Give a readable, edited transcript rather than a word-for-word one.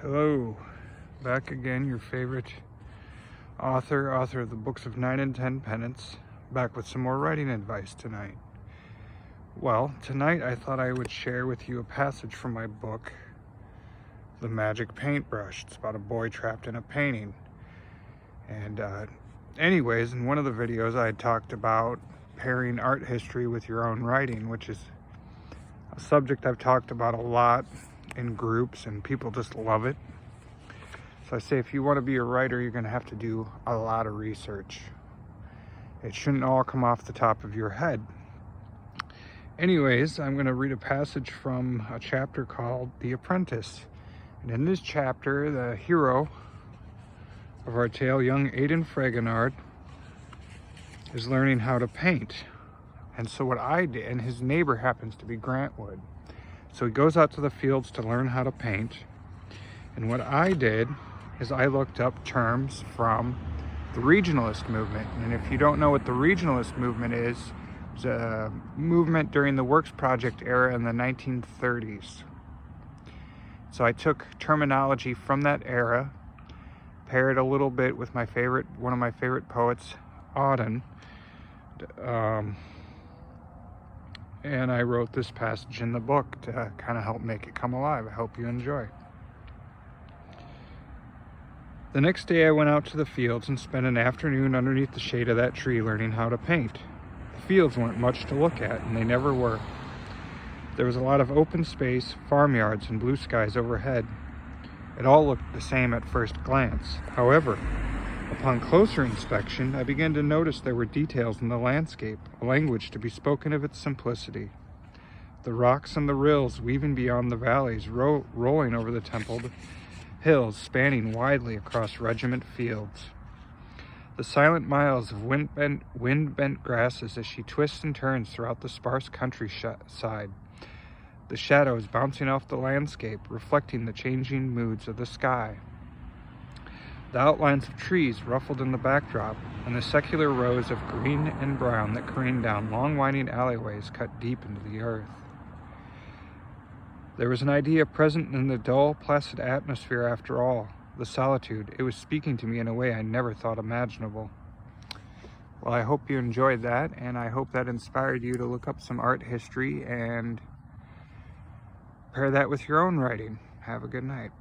Hello, back again, your favorite author of the books of 9 and 10 Penance, back with some more writing advice tonight. Well, tonight I thought I would share with you a passage from my book, The Magic Paintbrush. It's about a boy trapped in a painting. And anyways, in one of the videos I had talked about pairing art history with your own writing, which is a subject I've talked about a lot in groups and people just love it. So I say, if you want to be a writer, you're going to have to do a lot of research. It shouldn't all come off the top of your head. Anyways, I'm going to read a passage from a chapter called The Apprentice. And in this chapter, the hero of our tale, young Aidan Fragonard, is learning how to paint. And so what I did, and his neighbor happens to be Grant Wood. So he goes out to the fields to learn how to paint. And what I did is I looked up terms from the regionalist movement. And if you don't know what the regionalist movement is, it's a movement during the Works Project era in the 1930s. So I took terminology from that era, paired a little bit with one of my favorite poets, Auden, and I wrote this passage in the book to kind of help make it come alive. I hope you enjoy. The next day I went out to the fields and spent an afternoon underneath the shade of that tree learning how to paint. The fields weren't much to look at, and they never were. There was a lot of open space, farmyards, and blue skies overhead. It all looked the same at first glance. However, upon closer inspection, I began to notice there were details in the landscape, a language to be spoken of its simplicity. The rocks and the rills weaving beyond the valleys, rolling over the templed hills, spanning widely across regiment fields. The silent miles of wind-bent grasses as she twists and turns throughout the sparse countryside. The shadows bouncing off the landscape, reflecting the changing moods of the sky. The outlines of trees ruffled in the backdrop, and the secular rows of green and brown that careened down long winding alleyways cut deep into the earth. There was an idea present in the dull, placid atmosphere after all, the solitude. It was speaking to me in a way I never thought imaginable. Well, I hope you enjoyed that, and I hope that inspired you to look up some art history and pair that with your own writing. Have a good night.